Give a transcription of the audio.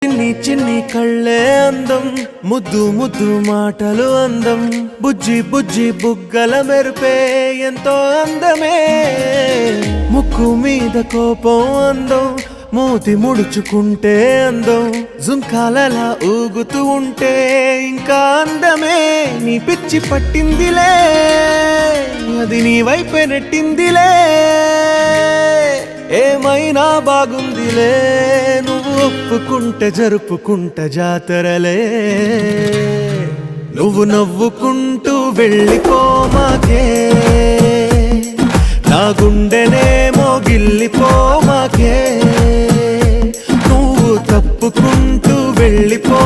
చిన్ని చిన్ని కళ్ళే అందం, ముద్దు ముద్దు మాటలు అందం, బుజ్జి బుజ్జి బుగ్గల మెరుపే ఎంతో అందమే. ముక్కు మీద కోపం అందం, మూతి ముడుచుకుంటే అందం, జుంకాలలా ఊగుతూ ఉంటే ఇంకా అందమే. నీ పిచ్చి పట్టిందిలే, అది నీ వైపే నెట్టిందిలే. ఏమైనా బాగుందిలే, నువ్వు ఒప్పుకుంటే జరుపుకుంట జాతరలే. నువ్వు నవ్వుకుంటూ వెళ్ళిపోమాకే, నా గుండెనేమో గిల్లిపోమాకే. నువ్వు తప్పుకుంటూ వెళ్ళిపో